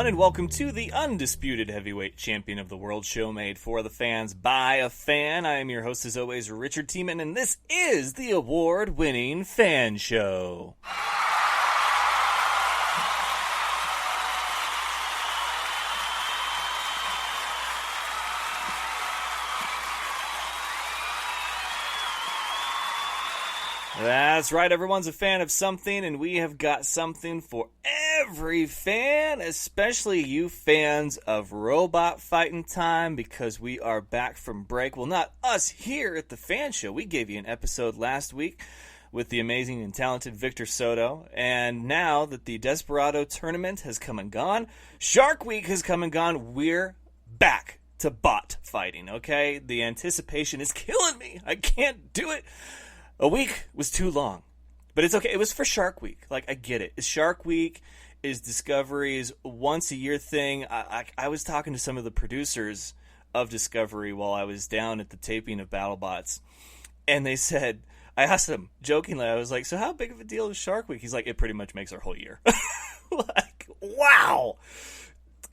everyone, and welcome to the undisputed heavyweight champion of the world show made for the fans by a fan. I am your host, as always, Richard Tiemann, and this is the award-winning Fan Show. That's right, everyone's a fan of something, and we have got something for every fan, especially you fans of robot fighting time, because we are back from break. Well, not us here at the Fan Show. We gave you an episode last week with the amazing and talented Victor Soto, and now that the Desperado tournament has come and gone, Shark Week has come and gone, we're back to bot fighting, okay? The anticipation is killing me. I can't do it. A week was too long, but it's okay. It was for Shark Week. Like, I get it. Shark Week is Discovery's once-a-year thing. I was talking to some of the producers of Discovery while I was down at the taping of Battlebots, and they said, I asked them jokingly, I was like, so how big of a deal is Shark Week? He's like, it pretty much makes our whole year. Like, wow.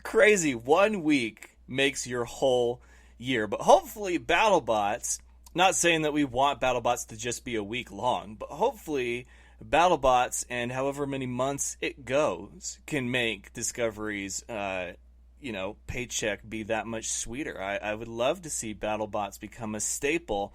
Crazy. 1 week makes your whole year. But hopefully Battlebots... Not saying that we want Battlebots to just be a week long, but hopefully Battlebots and however many months it goes can make Discovery's, paycheck be that much sweeter. I would love to see Battlebots become a staple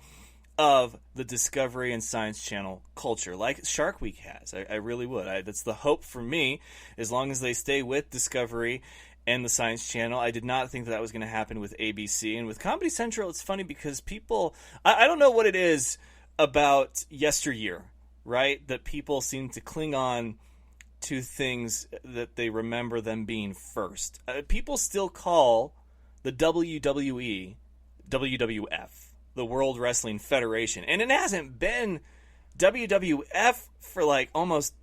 of the Discovery and Science Channel culture, like Shark Week has. I really would. That's the hope for me, as long as they stay with Discovery and the Science Channel. I did not think that was going to happen with ABC. And with Comedy Central, it's funny because people... I don't know what it is about yesteryear, right? That people seem to cling on to things that they remember them being first. People still call the WWE WWF, the World Wrestling Federation. And it hasn't been WWF for like almost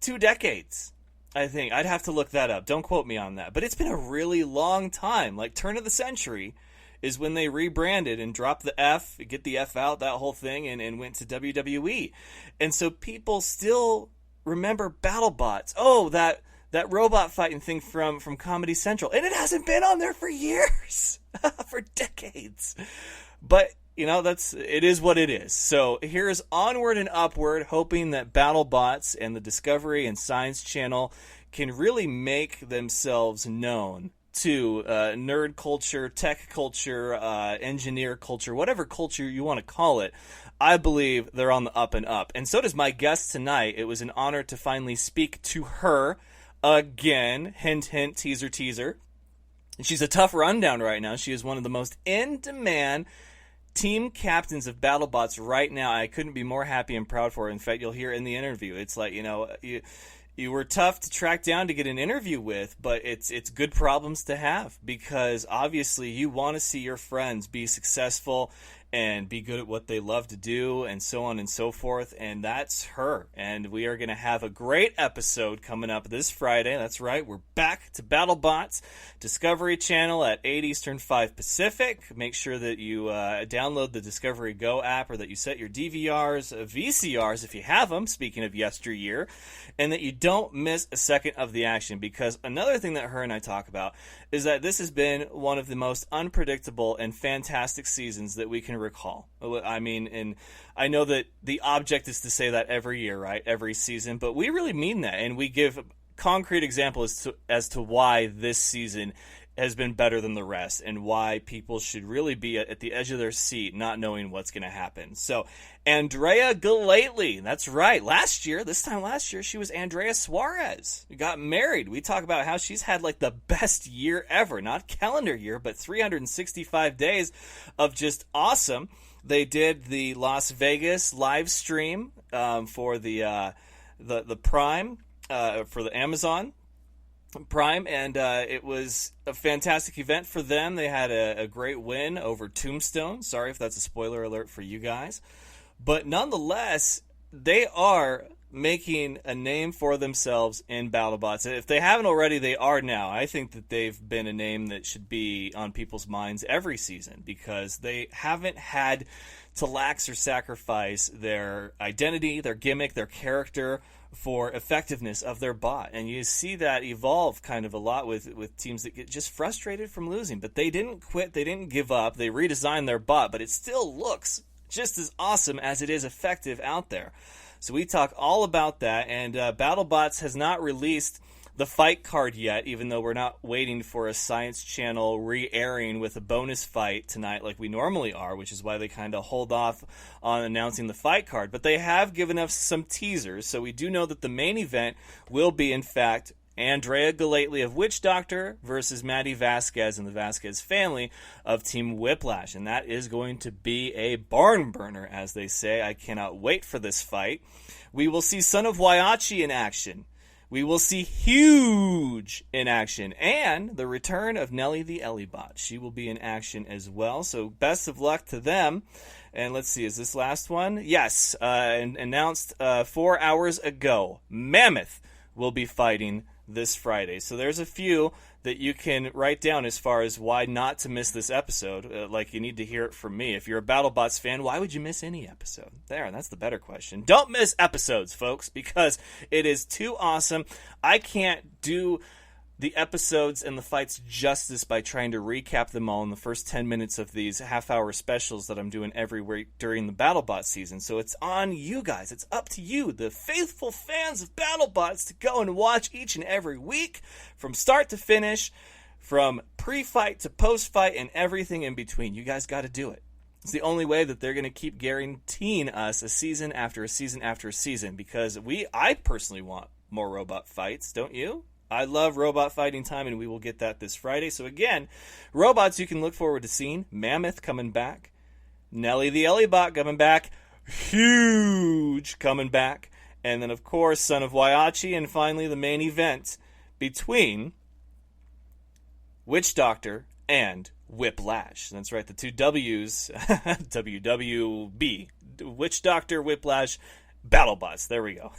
2 decades. I think. I'd have to look that up. Don't quote me on that. But it's been a really long time. Like, turn of the century is when they rebranded and dropped the F, get the F out, that whole thing, and went to WWE. And so people still remember BattleBots. Oh, that robot fighting thing from Comedy Central. And it hasn't been on there for years. For decades. But... it is what it is. So here's onward and upward, hoping that BattleBots and the Discovery and Science Channel can really make themselves known to nerd culture, tech culture, engineer culture, whatever culture you want to call it. I believe they're on the up and up. And so does my guest tonight. It was an honor to finally speak to her again. Hint, hint, teaser, teaser. And she's a tough rundown right now. She is one of the most in-demand team captains of BattleBots right now. I couldn't be more happy and proud for her. In fact, you'll hear in the interview. It's like, you were tough to track down to get an interview with, but it's good problems to have, because obviously you want to see your friends be successful and be good at what they love to do, and so on and so forth, and that's her. And we are going to have a great episode coming up this Friday. That's right, we're back to BattleBots, Discovery Channel at 8 Eastern, 5 Pacific. Make sure that you download the Discovery Go app, or that you set your DVRs, VCRs, if you have them, speaking of yesteryear, and that you don't miss a second of the action, because another thing that her and I talk about is that this has been one of the most unpredictable and fantastic seasons that we can recall. I mean, and I know that the object is to say that every year, right? Every season, but we really mean that, and we give concrete examples as to why this season has been better than the rest, and why people should really be at the edge of their seat, not knowing what's going to happen. So, Andrea Gellatly, that's right. This time last year, she was Andrea Suarez. We got married. We talk about how she's had like the best year ever, not calendar year, but 365 days of just awesome. They did the Las Vegas live stream for the Prime, for the Amazon Prime, and it was a fantastic event for them. They had a great win over Tombstone. Sorry if that's a spoiler alert for you guys. But nonetheless, they are making a name for themselves in BattleBots. If they haven't already, they are now. I think that they've been a name that should be on people's minds every season, because they haven't had to lax or sacrifice their identity, their gimmick, their character for effectiveness of their bot. And you see that evolve kind of a lot with teams that get just frustrated from losing. But they didn't quit. They didn't give up. They redesigned their bot, but it still looks just as awesome as it is effective out there. So we talk all about that. And Battlebots has not released the fight card yet, even though we're not waiting for a Science Channel re-airing with a bonus fight tonight like we normally are, which is why they kind of hold off on announcing the fight card. But they have given us some teasers, so we do know that the main event will be, in fact, Andrea Gellatly of Witch Doctor versus Maddie Vasquez and the Vasquez family of Team Whiplash. And that is going to be a barn burner, as they say. I cannot wait for this fight. We will see Son of Waiachi in action. We will see Huge in action, and the return of Nelly the Ellibot. She will be in action as well, so best of luck to them. And let's see, is this last one? Yes, announced 4 hours ago. Mammoth will be fighting this Friday. So there's a few that you can write down as far as why not to miss this episode. Like, you need to hear it from me. If you're a BattleBots fan, why would you miss any episode? There, that's the better question. Don't miss episodes, folks, because it is too awesome. I can't do the episodes and the fights justice by trying to recap them all in the first 10 minutes of these half-hour specials that I'm doing every week during the BattleBot season. So it's on you guys. It's up to you, the faithful fans of BattleBots, to go and watch each and every week from start to finish, from pre-fight to post-fight and everything in between. You guys got to do it. It's the only way that they're going to keep guaranteeing us a season after a season after a season, because I personally want more robot fights, don't you? I love robot fighting time, and we will get that this Friday. So again, robots you can look forward to seeing. Mammoth coming back. Nelly the Ellibot coming back. Huge coming back. And then, of course, Son of Waiachi. And finally, the main event between Witch Doctor and Whiplash. That's right, the two W's. WWB. Witch Doctor, Whiplash, BattleBots. There we go.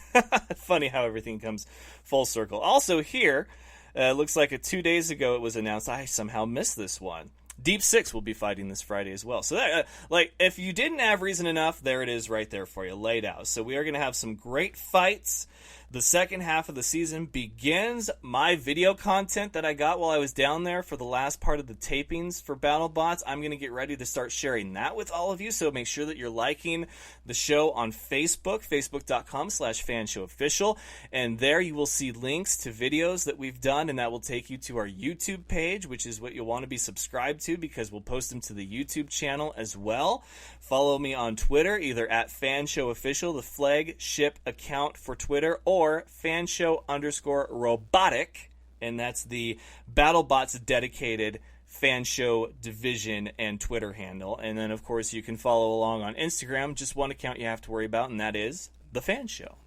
Funny how everything comes full circle. Also here, looks like 2 days ago it was announced. I somehow missed this one. Deep Six will be fighting this Friday as well. So that, if you didn't have reason enough, there it is right there for you, laid out. So we are going to have some great fights. The second half of the season begins. My video content that I got while I was down there for the last part of the tapings for BattleBots, I'm going to get ready to start sharing that with all of you. So make sure that you're liking the show on Facebook, facebook.com/fanshowofficial. And there you will see links to videos that we've done, and that will take you to our YouTube page, which is what you'll want to be subscribed to, because we'll post them to the YouTube channel as well. Follow me on Twitter, either at FanShowOfficial, the flagship account for Twitter, or fanshow_robotic, and that's the BattleBots dedicated fan show division and Twitter handle. And then, of course, you can follow along on Instagram. Just one account you have to worry about, and that is The Fan Show.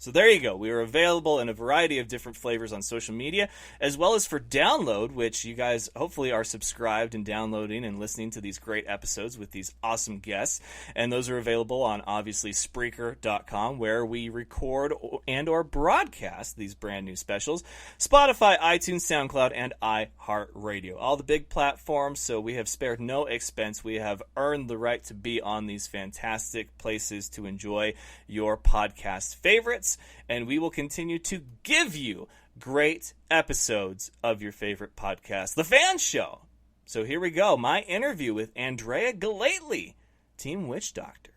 So there you go. We are available in a variety of different flavors on social media, as well as for download, which you guys hopefully are subscribed and downloading and listening to these great episodes with these awesome guests. And those are available on, obviously, Spreaker.com, where we record and or broadcast these brand new specials. Spotify, iTunes, SoundCloud, and iHeartRadio. All the big platforms, so we have spared no expense. We have earned the right to be on these fantastic places to enjoy your podcast favorites. And we will continue to give you great episodes of your favorite podcast, The Fan Show. So here we go. My interview with Andrea Gellatly, Team Witch Doctor.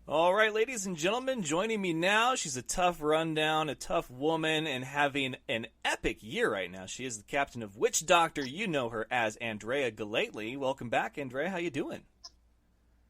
All right, ladies and gentlemen, joining me now, she's a tough rundown, a tough woman, and having an epic year right now. She is the captain of Witch Doctor. You know her as Andrea Gellatly. Welcome back, Andrea. How you doing?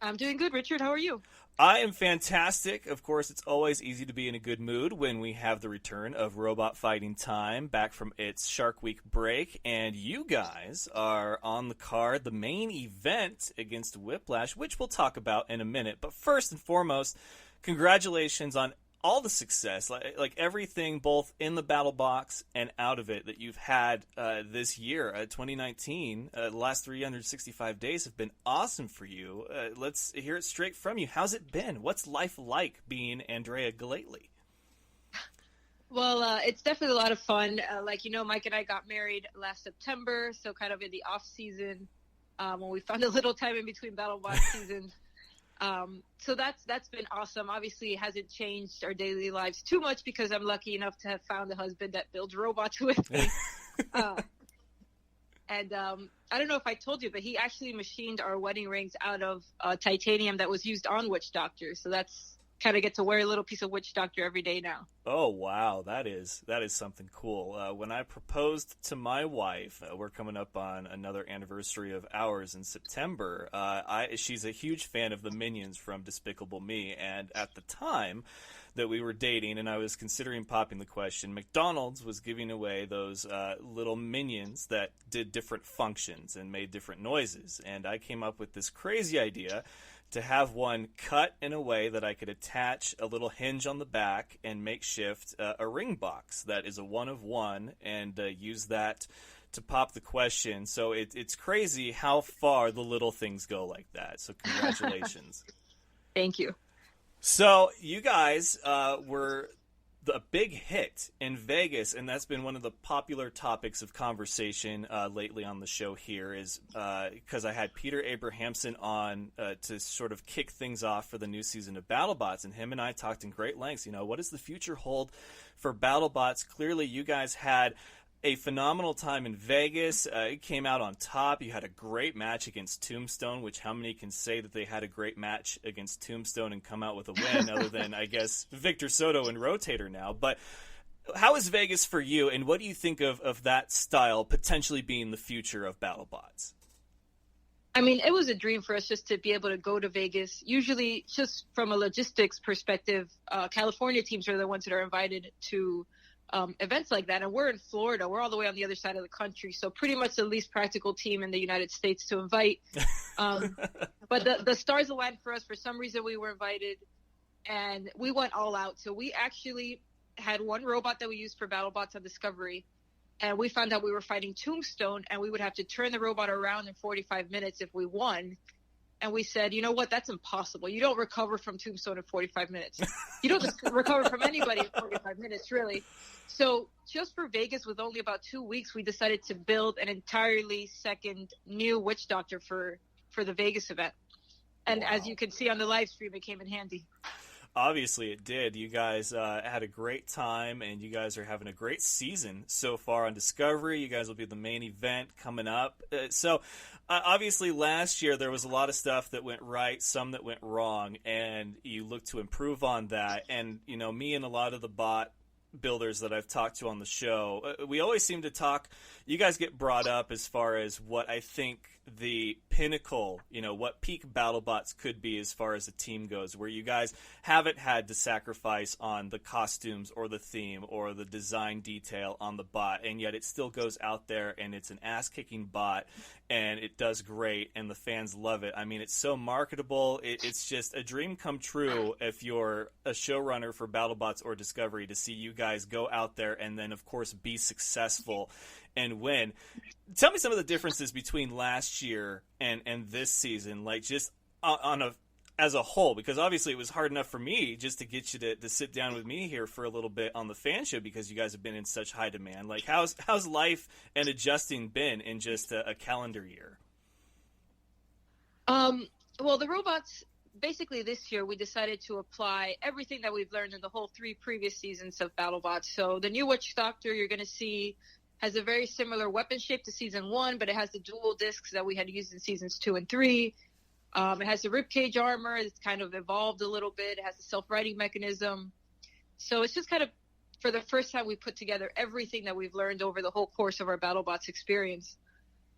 I'm doing good, Richard. How are you? I am fantastic. Of course, it's always easy to be in a good mood when we have the return of Robot Fighting Time back from its Shark Week break. And you guys are on the card, the main event against Whiplash, which we'll talk about in a minute. But first and foremost, congratulations on all the success, like everything both in the battle box and out of it that you've had this year. 2019, the last 365 days have been awesome for you. Let's hear it straight from you. How's it been? What's life like being Andrea Gellatly? Well, it's definitely a lot of fun. Mike and I got married last September, so kind of in the off season, when we found a little time in between BattleBots seasons. So that's been awesome. Obviously, it hasn't changed our daily lives too much because I'm lucky enough to have found a husband that builds robots with me. And I don't know if I told you, but he actually machined our wedding rings out of titanium that was used on Witch Doctor. So that's kind of get to wear a little piece of Witch Doctor every day now. Oh wow, that is something cool. When I proposed to my wife, we're coming up on another anniversary of ours in September. She's a huge fan of the Minions from Despicable Me, and at the time that we were dating, and I was considering popping the question, McDonald's was giving away those little minions that did different functions and made different noises, and I came up with this crazy idea to have one cut in a way that I could attach a little hinge on the back and makeshift a ring box that is a one of one, and use that to pop the question. So it's crazy how far the little things go like that. So congratulations. Thank you. So you guys were a big hit in Vegas, and that's been one of the popular topics of conversation lately on the show here, is because I had Peter Abrahamson on to sort of kick things off for the new season of Battlebots, and him and I talked in great lengths. What does the future hold for Battlebots? Clearly, you guys had a phenomenal time in Vegas. It came out on top. You had a great match against Tombstone, which how many can say that they had a great match against Tombstone and come out with a win other than, I guess, Victor Soto and Rotator now. But how is Vegas for you, and what do you think of that style potentially being the future of Battlebots? I mean, it was a dream for us just to be able to go to Vegas. Usually, just from a logistics perspective, California teams are the ones that are invited to events like that, and we're in Florida. We're all the way on the other side of the country, so pretty much the least practical team in the United States to invite. But the stars aligned for us. For some reason, we were invited, and we went all out. So we actually had one robot that we used for Battlebots on Discovery, and we found out we were fighting Tombstone, and we would have to turn the robot around in 45 minutes if we won. And we said, you know what, that's impossible. You don't recover from Tombstone in 45 minutes. You don't just recover from anybody in 45 minutes, really. So just for Vegas, with only about 2 weeks, we decided to build an entirely second new Witch Doctor for the Vegas event. And As you can see on the live stream, it came in handy. Obviously it did. You guys had a great time, and you guys are having a great season so far on Discovery. You guys will be the main event coming up. Obviously last year there was a lot of stuff that went right, some that went wrong, and you look to improve on that. And, me and a lot of the bot builders that I've talked to on the show, we always seem to talk, you guys get brought up as far as what I think the pinnacle, what peak Battlebots could be as far as a team goes, where you guys haven't had to sacrifice on the costumes or the theme or the design detail on the bot, and yet it still goes out there and it's an ass-kicking bot, and it does great, and the fans love it. I mean, it's so marketable. It's just a dream come true if you're a showrunner for Battlebots or Discovery, to see you guys go out there and then, of course, be successful and win. Tell me some of the differences between last year and this season, like just as a whole, because obviously it was hard enough for me just to get you to sit down with me here for a little bit on the fan show, because you guys have been in such high demand. Like, how's life and adjusting been in just a calendar year? Well, the robots, basically this year we decided to apply everything that we've learned in the whole 3 previous seasons of Battlebots. So the new Witch Doctor you're going to see has a very similar weapon shape to season 1, but it has the dual discs that we had used in seasons 2 and 3. It has the ribcage armor. It's kind of evolved a little bit. It has a self-righting mechanism. So it's just kind of, for the first time, we put together everything that we've learned over the whole course of our Battlebots experience.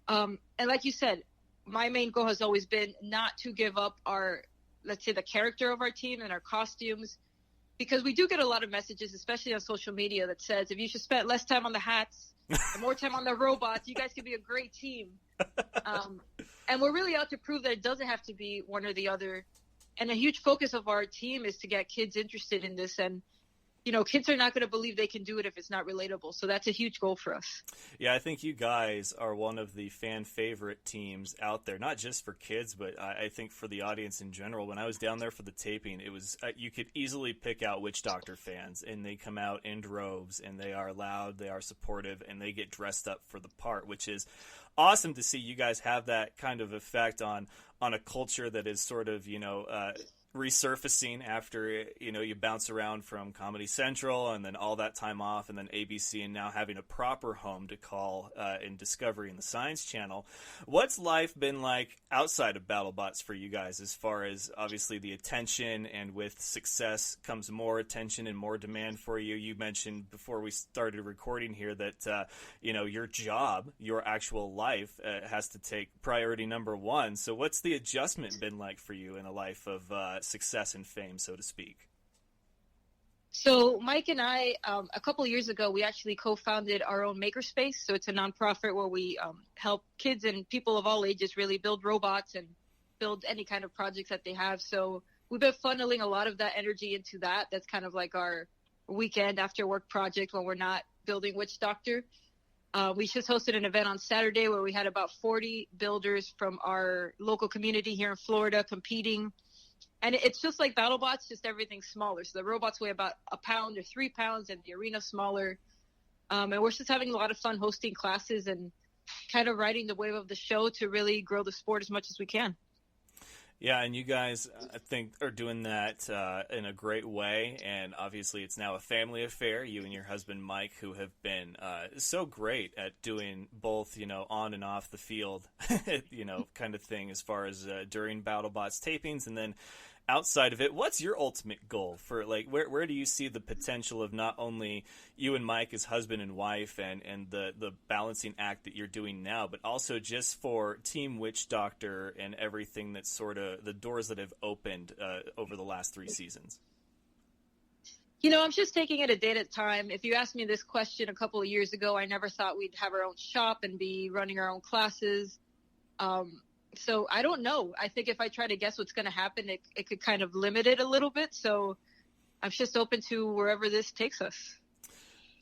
And like you said, my main goal has always been not to give up our, let's say, the character of our team and our costumes, because we do get a lot of messages, especially on social media, that says if you should spend less time on the hats and more time on the robots, you guys could be a great team. And we're really out to prove that it doesn't have to be one or the other. And a huge focus of our team is to get kids interested in this. And kids are not going to believe they can do it if it's not relatable. So that's a huge goal for us. Yeah, I think you guys are one of the fan favorite teams out there, not just for kids, but I think for the audience in general. When I was down there for the taping, it was you could easily pick out Witch Doctor fans, and they come out in droves, and they are loud, they are supportive, and they get dressed up for the part, which is awesome to see you guys have that kind of effect on a culture that is sort of, resurfacing after you bounce around from Comedy Central and then all that time off and then ABC and now having a proper home to call in Discovery and the Science Channel. What's life been like outside of BattleBots for you guys, as far as obviously the attention, and with success comes more attention and more demand for you? You mentioned before we started recording here that your job, your actual life has to take priority number one. So what's the adjustment been like for you in a life of success and fame, so to speak? So Mike and I, a couple of years ago, we actually co-founded our own makerspace. So it's a nonprofit where we help kids and people of all ages really build robots and build any kind of projects that they have. So we've been funneling a lot of that energy into that. That's kind of like our weekend after work project when we're not building Witch Doctor. We just hosted an event on Saturday where we had about 40 builders from our local community here in Florida competing. And it's just like BattleBots, just everything smaller. So the robots weigh about a pound or 3 pounds, and the arena smaller. And we're just having a lot of fun hosting classes and kind of riding the wave of the show to really grow the sport as much as we can. Yeah, and you guys, I think, are doing that in a great way, and obviously it's now a family affair, you and your husband, Mike, who have been so great at doing both, on and off the field, kind of thing, as far as during BattleBots tapings, and then outside of it. What's your ultimate goal for, where do you see the potential of not only you and Mike as husband and wife and the balancing act that you're doing now, but also just for Team Witch Doctor and everything that's sort of the doors that have opened over the last 3 seasons? I'm just taking it a day at a time. If you asked me this question a couple of years ago, I never thought we'd have our own shop and be running our own classes. So I don't know. I think if I try to guess what's going to happen, it could kind of limit it a little bit. So I'm just open to wherever this takes us.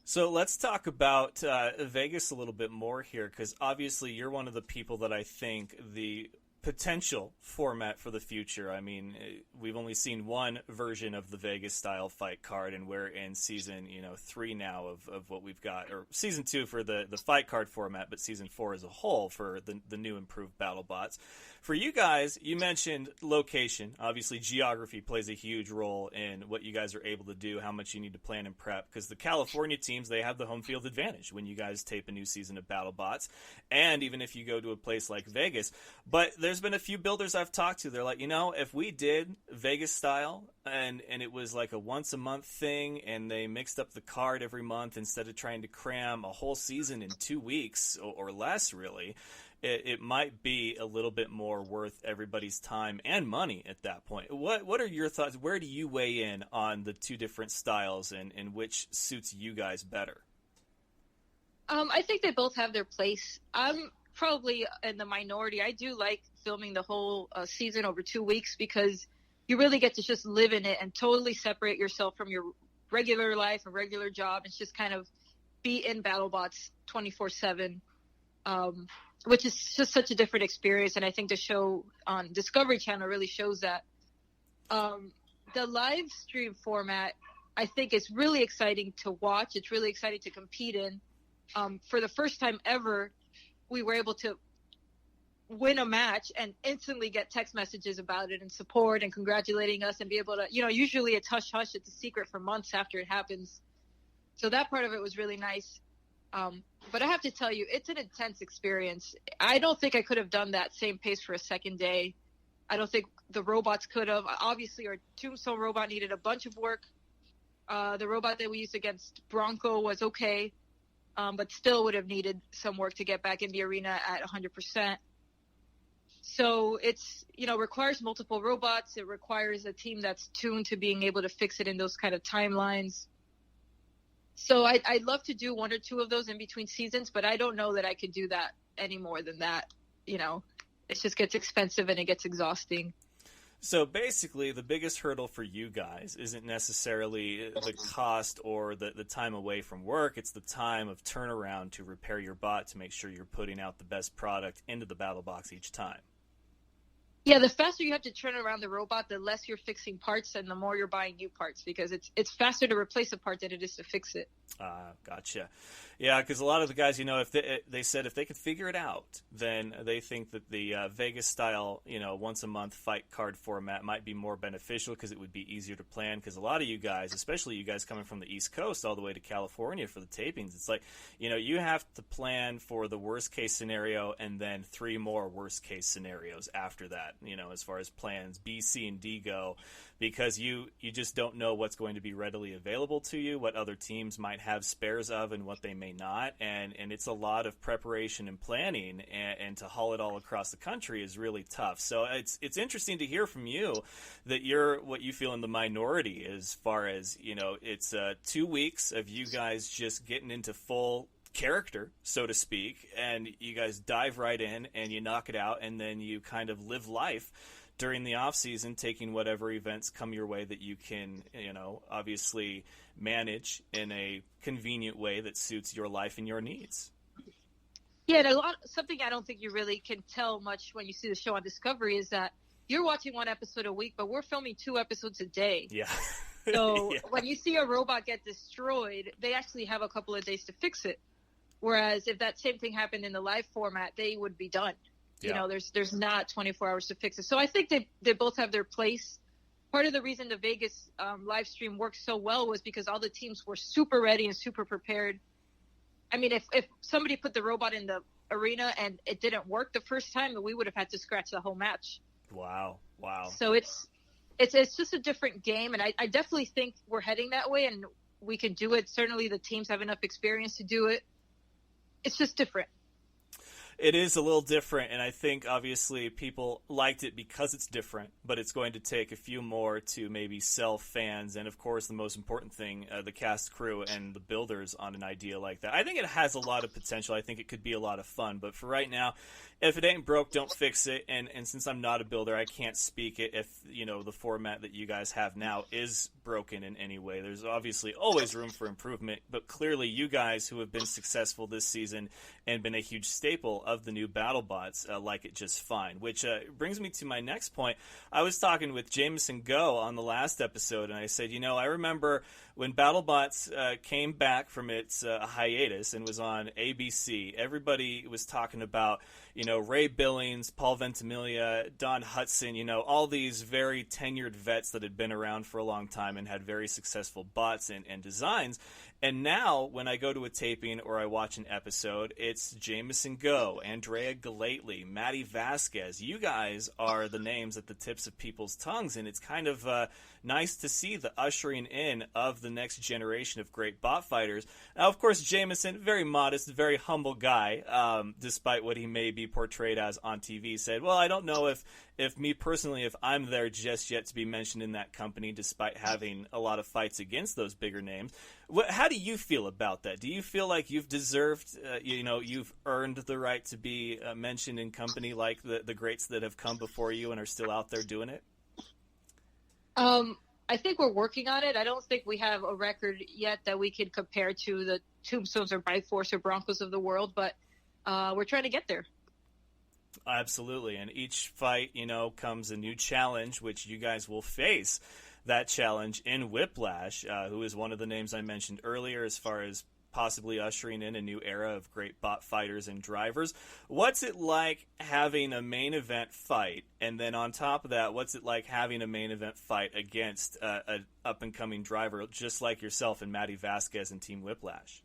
So let's talk about Vegas a little bit more here, because obviously you're one of the people that I think the potential format for the future. I mean, we've only seen one version of the Vegas style fight card, and we're in season 3 now of what we've got, or season 2 for the fight card format, but season 4 as a whole for the new improved BattleBots. For you guys, you mentioned location. Obviously, geography plays a huge role in what you guys are able to do, how much you need to plan and prep, because the California teams, they have the home field advantage when you guys tape a new season of BattleBots, and even if you go to a place like Vegas. But there's been a few builders I've talked to, they're like, if we did Vegas style and it was like a once a month thing, and they mixed up the card every month instead of trying to cram a whole season in 2 weeks or less, really, it might be a little bit more worth everybody's time and money at that point. What are your thoughts? Where do you weigh in on the 2 different styles and which suits you guys better? I think they both have their place. I'm probably in the minority. I do like filming the whole season over 2 weeks, because you really get to just live in it and totally separate yourself from your regular life and regular job. It's just kind of be in BattleBots 24/7. Which is just such a different experience. And I think the show on Discovery Channel really shows that. The live stream format, I think, is really exciting to watch. It's really exciting to compete in. For the first time ever, we were able to win a match and instantly get text messages about it and support and congratulating us, and be able to, usually it's hush hush. It's a secret for months after it happens. So that part of it was really nice. But I have to tell you, it's an intense experience. I don't think I could have done that same pace for a second day. I don't think the robots could have. Obviously, our Tombstone robot needed a bunch of work. The robot that we used against Bronco was okay, but still would have needed some work to get back in the arena at 100%. So it's, requires multiple robots. It requires a team that's tuned to being able to fix it in those kind of timelines. So I'd love to do 1 or 2 of those in between seasons, but I don't know that I could do that any more than that. It just gets expensive and it gets exhausting. So basically, the biggest hurdle for you guys isn't necessarily the cost or the time away from work. It's the time of turnaround to repair your bot to make sure you're putting out the best product into the battle box each time. Yeah, the faster you have to turn around the robot, the less you're fixing parts and the more you're buying new parts, because it's faster to replace a part than it is to fix it. Gotcha. Yeah, because a lot of the guys, if they said if they could figure it out, then they think that the Vegas style, once a month fight card format might be more beneficial because it would be easier to plan. Because a lot of you guys, especially you guys coming from the East Coast all the way to California for the tapings, it's like, you have to plan for the worst case scenario and then 3 more worst case scenarios after that, as far as plans B, C, and D go. Because you just don't know what's going to be readily available to you, what other teams might have spares of and what they may not. And it's a lot of preparation and planning, and to haul it all across the country is really tough. So it's interesting to hear from you that you're what you feel in the minority as far as, it's 2 weeks of you guys just getting into full character, so to speak, and you guys dive right in and you knock it out, and then you kind of live life during the off season, taking whatever events come your way that you can, obviously manage in a convenient way that suits your life and your needs. Yeah, and something I don't think you really can tell much when you see the show on Discovery is that you're watching 1 episode a week, but we're filming 2 episodes a day. Yeah. So Yeah. when you see a robot get destroyed, they actually have a couple of days to fix it. Whereas if that same thing happened in the live format, they would be done. Yeah. There's not 24 hours to fix it. So I think they both have their place. Part of the reason the Vegas live stream worked so well was because all the teams were super ready and super prepared. I mean, if somebody put the robot in the arena and it didn't work the first time, we would have had to scratch the whole match. Wow. So it's just a different game, and I definitely think we're heading that way, and we can do it. Certainly the teams have enough experience to do it. It's just different. It is a little different, and I think obviously people liked it because it's different, but it's going to take a few more to maybe sell fans, and of course the most important thing, the cast, crew, and the builders on an idea like that. I think it has a lot of potential. I think it could be a lot of fun, but for right now, if it ain't broke, don't fix it, and since I'm not a builder, I can't speak it if, the format that you guys have now is broken in any way. There's obviously always room for improvement, but clearly you guys who have been successful this season and been a huge staple of the new Battlebots like it just fine, which brings me to my next point. I was talking with Jameson Go on the last episode, and I said, I remember when Battlebots came back from its hiatus and was on ABC, everybody was talking about, Ray Billings, Paul Ventimiglia, Don Hudson, all these very tenured vets that had been around for a long time and had very successful bots and designs. And now, when I go to a taping or I watch an episode, it's Jameson Go, Andrea Gellatly, Maddie Vasquez. You guys are the names at the tips of people's tongues, and it's kind of nice to see the ushering in of the next generation of great bot fighters. Now, of course, Jameson, very modest, very humble guy, despite what he may be portrayed as on TV, said, well, I don't know if me personally, if I'm there just yet to be mentioned in that company, despite having a lot of fights against those bigger names. How do you feel about that? Do you feel like you've deserved, you've earned the right to be mentioned in company like the greats that have come before you and are still out there doing it? I think we're working on it. I don't think we have a record yet that we could compare to the Tombstones or Byforce or Broncos of the world, but we're trying to get there. Absolutely. And each fight, comes a new challenge, which you guys will face that challenge in Whiplash, who is one of the names I mentioned earlier as far as possibly ushering in a new era of great bot fighters and drivers. What's it like having a main event fight? And then on top of that, what's it like having a main event fight against an up-and-coming driver just like yourself and Maddie Vasquez and Team Whiplash?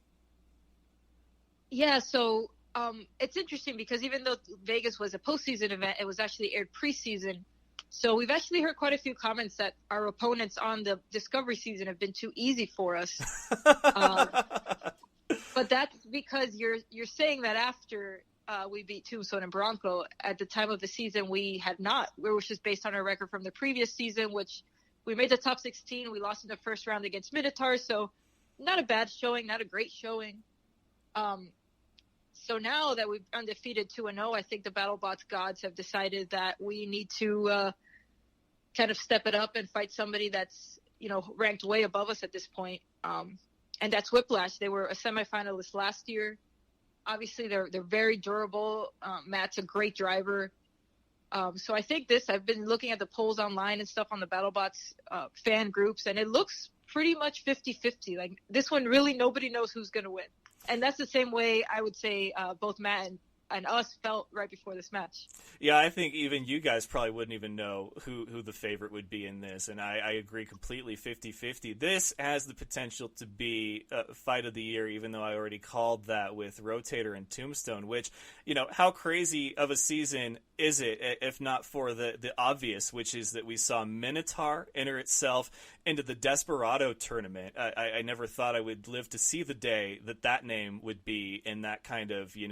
Yeah, so it's interesting because even though Vegas was a postseason event, it was actually aired preseason. So we've actually heard quite a few comments that our opponents on the Discovery season have been too easy for us. But that's because you're saying that after we beat Tombstone and Bronco. At the time of the season, we had not. It was just based on our record from the previous season, which we made the top 16. We lost in the first round against Minotaur, so not a bad showing, not a great showing. So now that we've undefeated 2-0, I think the Battlebots gods have decided that we need to kind of step it up and fight somebody that's, ranked way above us at this point. And that's Whiplash. They were a semifinalist last year. Obviously, they're very durable. Matt's a great driver. So I think I've been looking at the polls online and stuff on the Battlebots fan groups, and it looks pretty much 50-50. Like, this one, really nobody knows who's going to win. And that's the same way I would say both Matt and us felt right before this match. Yeah, I think even you guys probably wouldn't even know who the favorite would be in this, and I agree completely, 50-50. This has the potential to be a fight of the year, even though I already called that with Rotator and Tombstone, which, how crazy of a season is it, if not for the obvious, which is that we saw Minotaur enter itself into the Desperado tournament. I never thought I would live to see the day that name would be in that kind of, you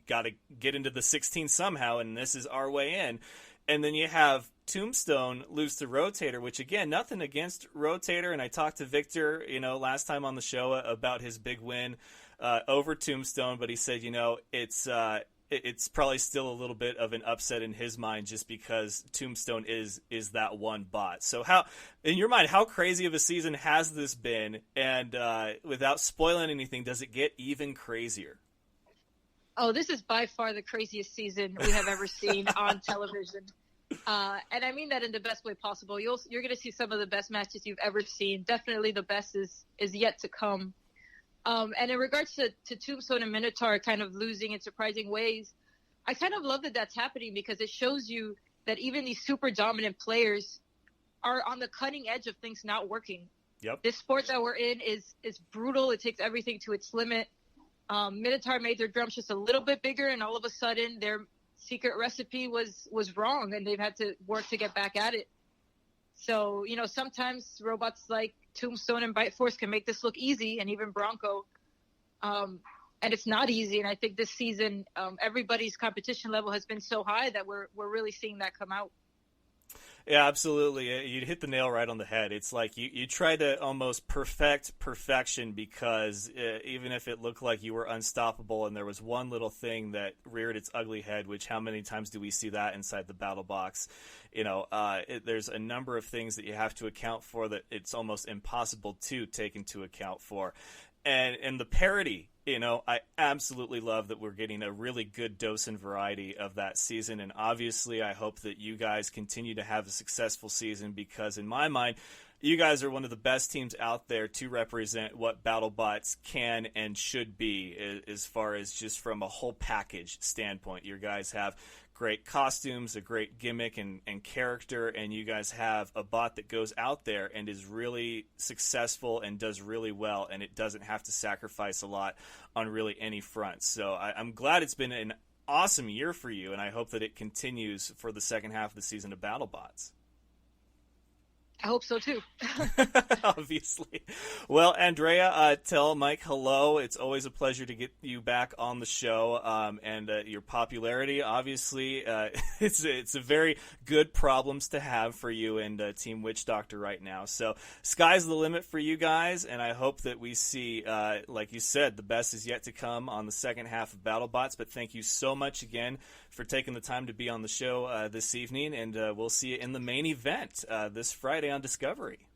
got to get into the 16 somehow, and this is our way in. And then you have Tombstone lose to Rotator, which, again, nothing against Rotator, and I talked to Victor, last time on the show about his big win over Tombstone, but he said, it's probably still a little bit of an upset in his mind just because Tombstone is that one bot. So in your mind, how crazy of a season has this been? And without spoiling anything, does it get even crazier? Oh, this is by far the craziest season we have ever seen on television. And I mean that in the best way possible. You're going to see some of the best matches you've ever seen. Definitely the best is yet to come. And in regards to Tombstone and Minotaur kind of losing in surprising ways, I kind of love that that's happening because it shows you that even these super dominant players are on the cutting edge of things not working. Yep. This sport that we're in is brutal. It takes everything to its limit. Minotaur made their drums just a little bit bigger, and all of a sudden their secret recipe was wrong, and they've had to work to get back at it. So, sometimes robots like Tombstone and Bite Force can make this look easy, and even Bronco. And it's not easy. And I think this season, everybody's competition level has been so high that we're really seeing that come out. Yeah, absolutely. You hit the nail right on the head. It's like you try to almost perfect perfection because even if it looked like you were unstoppable and there was one little thing that reared its ugly head, which how many times do we see that inside the battle box? There's a number of things that you have to account for that it's almost impossible to take into account for. And the parody, I absolutely love that we're getting a really good dose and variety of that season. And obviously, I hope that you guys continue to have a successful season because, in my mind, you guys are one of the best teams out there to represent what BattleBots can and should be as far as just from a whole package standpoint. You guys have great costumes, a great gimmick and character, and you guys have a bot that goes out there and is really successful and does really well, and it doesn't have to sacrifice a lot on really any front. So I'm glad it's been an awesome year for you, and I hope that it continues for the second half of the season of BattleBots. I hope so, too. Obviously. Well, Andrea, tell Mike hello. It's always a pleasure to get you back on the show. And your popularity, obviously, it's a very good problems to have for you and Team Witch Doctor right now. So sky's the limit for you guys, and I hope that we see, like you said, the best is yet to come on the second half of BattleBots. But thank you so much again for taking the time to be on the show this evening, and we'll see you in the main event this Friday on Discovery.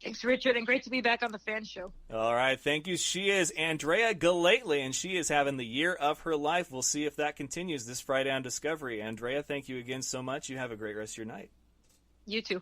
Thanks, Richard, and great to be back on the F.A.N. show. All right, thank you. She is Andrea Gellatly, and she is having the year of her life. We'll see if that continues this Friday on Discovery. Andrea, thank you again so much. You have a great rest of your night. You too.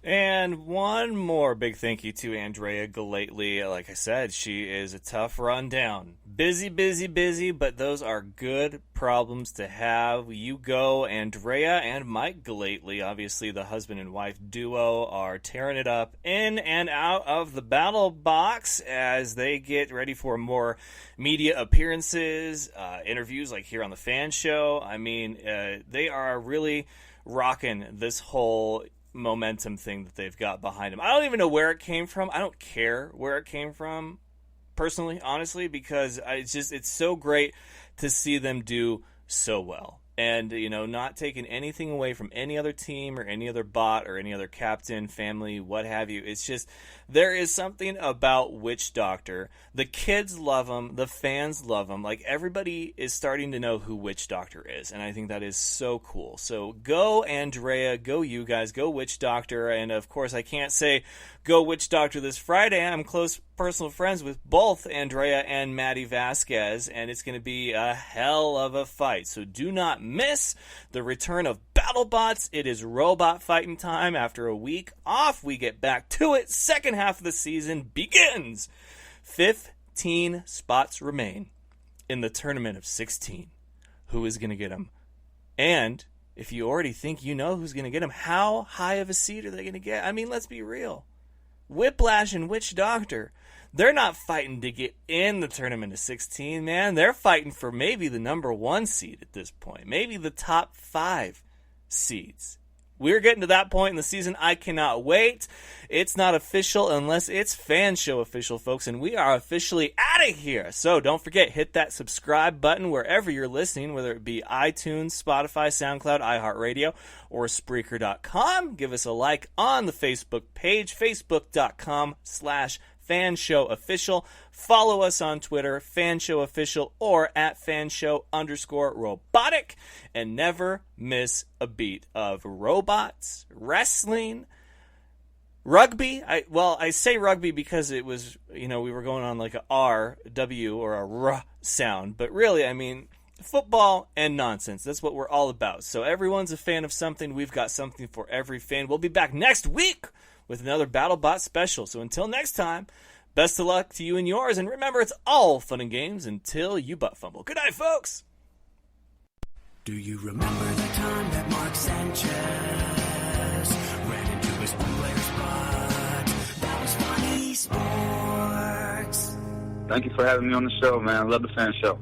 And one more big thank you to Andrea Gellatly. Like I said, she is a tough rundown. Busy, busy, busy, but those are good problems to have. You go, Andrea and Mike Gellatly, obviously the husband and wife duo, are tearing it up in and out of the battle box as they get ready for more media appearances, interviews like here on the F.A.N. show. I mean, they are really rocking this whole momentum thing that they've got behind them. I don't even know where it came from. I don't care where it came from, personally, honestly, because it's so great to see them do so well. And, not taking anything away from any other team or any other bot or any other captain, family, what have you. It's just, there is something about Witch Doctor. The kids love him. The fans love him. Like, everybody is starting to know who Witch Doctor is. And I think that is so cool. So go Andrea, go you guys, go Witch Doctor. And, of course, I can't say go Witch Doctor this Friday. I'm close personal friends with both Andrea and Maddie Vasquez, and it's going to be a hell of a fight. So do not miss the return of Battlebots. It is robot fighting time. After a week off, we get back to it. Second half of the season begins. 15 spots remain in the tournament of 16. Who is going to get them? And if you already think you know who's going to get them, how high of a seed are they going to get? I mean, let's be real. Whiplash and Witch Doctor, they're not fighting to get in the tournament of 16, man. They're fighting for maybe the number 1 seed at this point. Maybe the top 5 seeds. We're getting to that point in the season. I cannot wait. It's not official unless it's Fan Show official, folks, and we are officially out of here. So don't forget, hit that subscribe button wherever you're listening, whether it be iTunes, Spotify, SoundCloud, iHeartRadio, or Spreaker.com. Give us a like on the Facebook page, facebook.com/Fan Show Official. Follow us on Twitter, Fan Show Official, or at @fanshow_robotic. And never miss a beat of robots, wrestling, rugby. I say rugby because it was, we were going on like a R, W, or a R sound. But really, I mean, football and nonsense. That's what we're all about. So everyone's a fan of something. We've got something for every fan. We'll be back next week with another BattleBot special. So until next time, best of luck to you and yours. And remember, it's all fun and games until you butt fumble. Good night, folks. Do you remember the time that Mark Sanchez ran into his player's butt? That was funny sports. Thank you for having me on the show, man. I love the Fan Show.